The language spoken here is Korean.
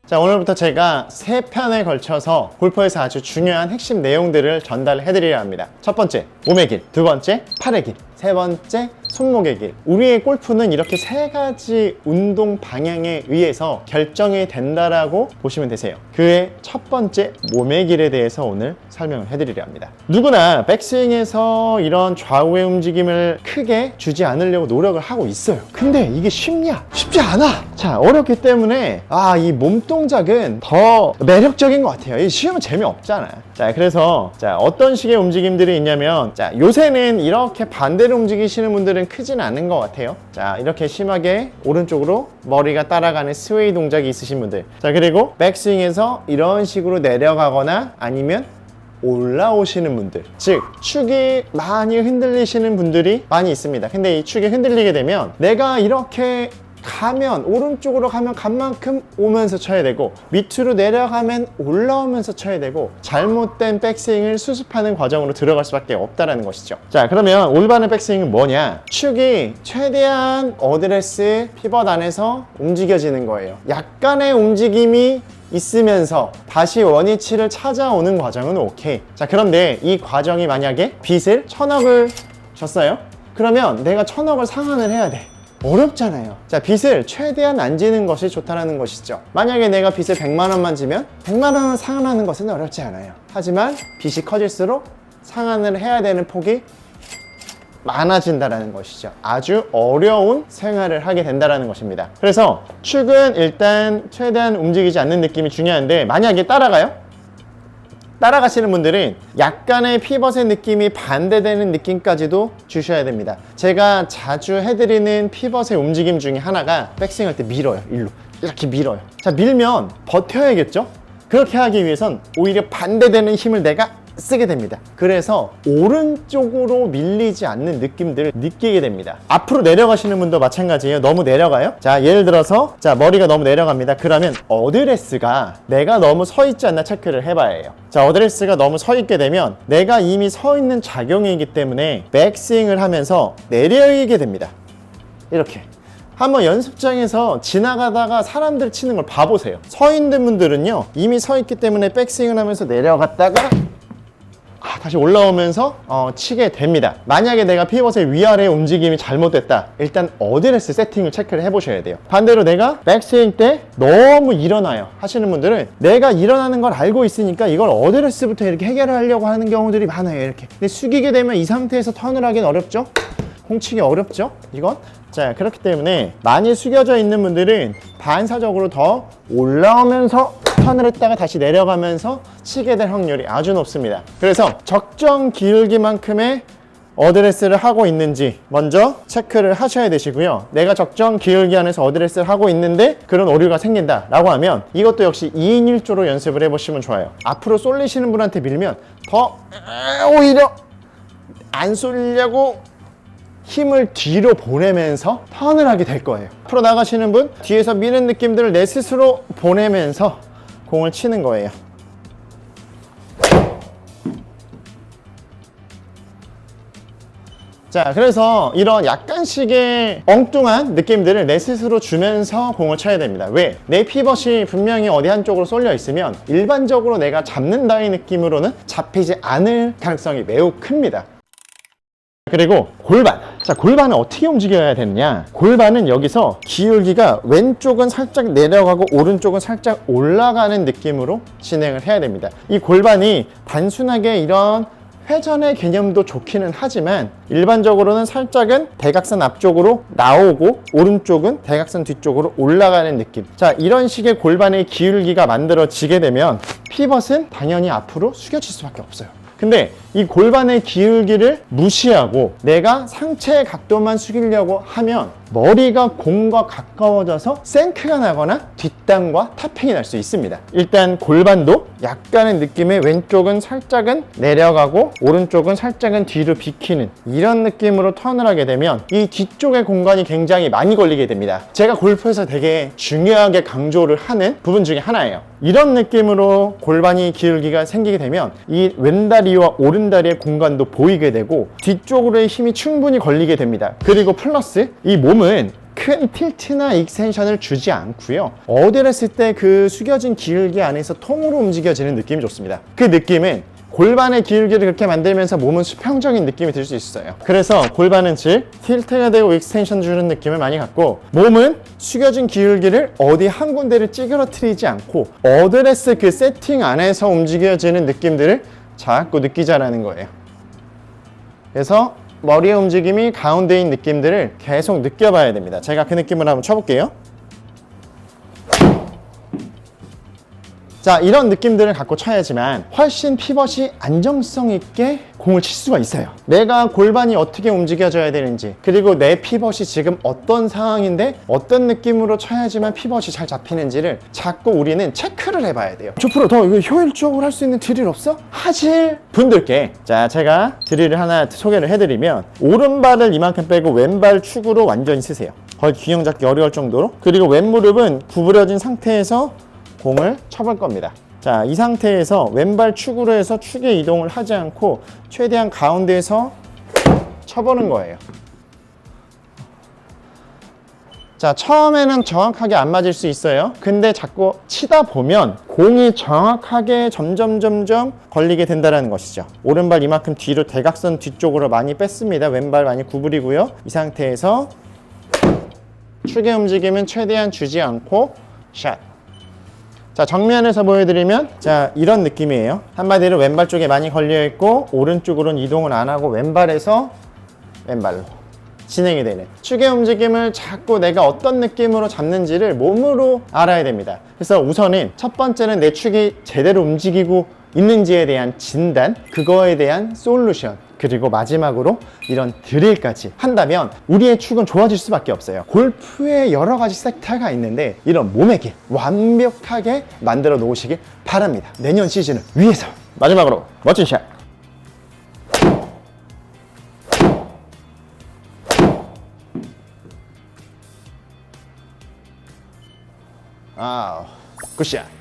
자, 오늘부터 제가 3편에 걸쳐서 골프에서 아주 중요한 핵심 내용들을 전달해 드리려 합니다. 첫 번째, 몸의 길. 두 번째, 팔의 길. 세 번째, 손목의 길. 우리의 골프는 이렇게 3가지 운동 방향에 의해서 결정이 된다라고 보시면 되세요. 그의 첫 번째, 몸의 길에 대해서 오늘 설명을 해드리려 합니다. 누구나 백스윙에서 이런 좌우의 움직임을 크게 주지 않으려고 노력을 하고 있어요. 근데 이게 쉽냐? 쉽지 않아! 자, 어렵기 때문에 이 몸동작은 더 매력적인 것 같아요. 이 쉬우면 재미없잖아. 자, 그래서 어떤 식의 움직임들이 있냐면, 요새는 이렇게 반대로 움직이시는 분들은 크진 않은 것 같아요. 자, 이렇게 심하게 오른쪽으로 머리가 따라가는 스웨이 동작이 있으신 분들. 자, 그리고 백스윙에서 이런 식으로 내려가거나 아니면 올라오시는 분들, 즉 축이 많이 흔들리시는 분들이 많이 있습니다. 근데 이 축이 흔들리게 되면 내가 이렇게 가면, 오른쪽으로 가면 간 만큼 오면서 쳐야 되고, 밑으로 내려가면 올라오면서 쳐야 되고, 잘못된 백스윙을 수습하는 과정으로 들어갈 수밖에 없다는 것이죠. 자, 그러면 올바른 백스윙은 뭐냐? 축이 최대한 어드레스, 피벗 안에서 움직여지는 거예요. 약간의 움직임이 있으면서 다시 원위치를 찾아오는 과정은 오케이. 자, 그런데 이 과정이 만약에 빗을 1000억을 줬어요? 그러면 내가 1000억을 상환을 해야 돼. 어렵잖아요. 자, 빗을 최대한 안 지는 것이 좋다는 것이죠. 만약에 내가 빗을 100만 원만 지면 100만 원을 상환하는 것은 어렵지 않아요. 하지만 빗이 커질수록 상환을 해야 되는 폭이 많아진다는 것이죠. 아주 어려운 생활을 하게 된다는 것입니다. 그래서 축은 일단 최대한 움직이지 않는 느낌이 중요한데, 만약에 따라가시는 분들은 약간의 피벗의 느낌이 반대되는 느낌까지도 주셔야 됩니다. 제가 자주 해드리는 피벗의 움직임 중에 하나가 백스윙 할 때 밀어요. 일로 이렇게 밀어요. 자, 밀면 버텨야겠죠? 그렇게 하기 위해선 오히려 반대되는 힘을 내가 쓰게 됩니다. 그래서 오른쪽으로 밀리지 않는 느낌들을 느끼게 됩니다. 앞으로 내려가시는 분도 마찬가지예요. 너무 내려가요? 자, 예를 들어서 머리가 너무 내려갑니다. 그러면 어드레스가 내가 너무 서 있지 않나 체크를 해봐야 해요. 자, 어드레스가 너무 서 있게 되면 내가 이미 서 있는 작용이기 때문에 백스윙을 하면서 내려이게 됩니다. 이렇게. 한번 연습장에서 지나가다가 사람들 치는 걸 봐보세요. 서 있는 분들은요, 이미 서 있기 때문에 백스윙을 하면서 내려갔다가 다시 올라오면서 치게 됩니다. 만약에 내가 피벗의 위아래 움직임이 잘못됐다, 일단 어드레스 세팅을 체크를 해보셔야 돼요. 반대로 내가 백스윙 때 너무 일어나요 하시는 분들은 내가 일어나는 걸 알고 있으니까 이걸 어드레스부터 이렇게 해결하려고 하는 경우들이 많아요. 이렇게. 근데 숙이게 되면 이 상태에서 턴을 하긴 어렵죠? 공치기 어렵죠? 이건? 자, 그렇기 때문에 많이 숙여져 있는 분들은 반사적으로 더 올라오면서 턴을 했다가 다시 내려가면서 치게 될 확률이 아주 높습니다. 그래서 적정 기울기만큼의 어드레스를 하고 있는지 먼저 체크를 하셔야 되시고요. 내가 적정 기울기 안에서 어드레스를 하고 있는데 그런 오류가 생긴다 라고 하면 이것도 역시 2인 1조로 연습을 해보시면 좋아요. 앞으로 쏠리시는 분한테 밀면 더 오히려 안 쏠리려고 힘을 뒤로 보내면서 턴을 하게 될 거예요. 앞으로 나가시는 분, 뒤에서 미는 느낌들을 내 스스로 보내면서 공을 치는 거예요. 자, 그래서 이런 약간씩의 엉뚱한 느낌들을 내 스스로 주면서 공을 쳐야 됩니다. 왜? 내 피벗이 분명히 어디 한쪽으로 쏠려 있으면 일반적으로 내가 잡는다의 느낌으로는 잡히지 않을 가능성이 매우 큽니다. 그리고 골반. 자, 골반은 어떻게 움직여야 되느냐? 골반은 여기서 기울기가 왼쪽은 살짝 내려가고 오른쪽은 살짝 올라가는 느낌으로 진행을 해야 됩니다. 이 골반이 단순하게 이런 회전의 개념도 좋기는 하지만 일반적으로는 살짝은 대각선 앞쪽으로 나오고 오른쪽은 대각선 뒤쪽으로 올라가는 느낌. 자, 이런 식의 골반의 기울기가 만들어지게 되면 피벗은 당연히 앞으로 숙여질 수밖에 없어요. 근데 이 골반의 기울기를 무시하고 내가 상체의 각도만 숙이려고 하면 머리가 공과 가까워져서 생크가 나거나 뒷땅과 탑핑이 날 수 있습니다. 일단 골반도 약간의 느낌의 왼쪽은 살짝은 내려가고 오른쪽은 살짝은 뒤로 비키는 이런 느낌으로 턴을 하게 되면 이 뒤쪽의 공간이 굉장히 많이 걸리게 됩니다. 제가 골프에서 되게 중요하게 강조를 하는 부분 중에 하나예요. 이런 느낌으로 골반이 기울기가 생기게 되면 이 왼다리와 오른다리의 공간도 보이게 되고 뒤쪽으로의 힘이 충분히 걸리게 됩니다. 그리고 플러스 이 몸은 큰 틸트나 익스텐션을 주지 않고요. 어디를 했을 때 그 숙여진 기울기 안에서 통으로 움직여지는 느낌이 좋습니다. 그 느낌은 골반의 기울기를 그렇게 만들면서 몸은 수평적인 느낌이 들 수 있어요. 그래서 골반은 즉 틸트가 되고 익스텐션 주는 느낌을 많이 갖고, 몸은 숙여진 기울기를 어디 한 군데를 찌그러뜨리지 않고 어드레스 그 세팅 안에서 움직여지는 느낌들을 자꾸 느끼자라는 거예요. 그래서 머리의 움직임이 가운데인 느낌들을 계속 느껴봐야 됩니다. 제가 그 느낌을 한번 쳐볼게요. 자, 이런 느낌들을 갖고 쳐야지만 훨씬 피벗이 안정성 있게 공을 칠 수가 있어요. 내가 골반이 어떻게 움직여져야 되는지, 그리고 내 피벗이 지금 어떤 상황인데 어떤 느낌으로 쳐야지만 피벗이 잘 잡히는지를 자꾸 우리는 체크를 해봐야 돼요. 조프로 더 이거 효율적으로 할 수 있는 드릴 없어? 하실 분들께, 자, 제가 드릴을 하나 소개를 해드리면, 오른발을 이만큼 빼고 왼발 축으로 완전히 쓰세요. 거의 균형 잡기 어려울 정도로. 그리고 왼무릎은 구부려진 상태에서 공을 쳐볼 겁니다. 자, 이 상태에서 왼발 축으로 해서 축의 이동을 하지 않고 최대한 가운데에서 쳐보는 거예요. 자, 처음에는 정확하게 안 맞을 수 있어요. 근데 자꾸 치다 보면 공이 정확하게 점점 걸리게 된다는 것이죠. 오른발 이만큼 뒤로 대각선 뒤쪽으로 많이 뺐습니다. 왼발 많이 구부리고요. 이 상태에서 축의 움직임은 최대한 주지 않고 샷. 자, 정면에서 보여드리면, 자, 이런 느낌이에요. 한마디로 왼발 쪽에 많이 걸려있고 오른쪽으로는 이동을 안 하고 왼발에서 왼발로 진행이 되는, 축의 움직임을 자꾸 내가 어떤 느낌으로 잡는지를 몸으로 알아야 됩니다. 그래서 우선은 첫 번째는 내 축이 제대로 움직이고 있는지에 대한 진단, 그거에 대한 솔루션, 그리고 마지막으로 이런 드릴까지 한다면 우리의 축은 좋아질 수밖에 없어요. 골프에 여러 가지 섹터가 있는데 이런 몸의 길 완벽하게 만들어 놓으시길 바랍니다. 내년 시즌을 위해서. 마지막으로 멋진 샷. 굿샷.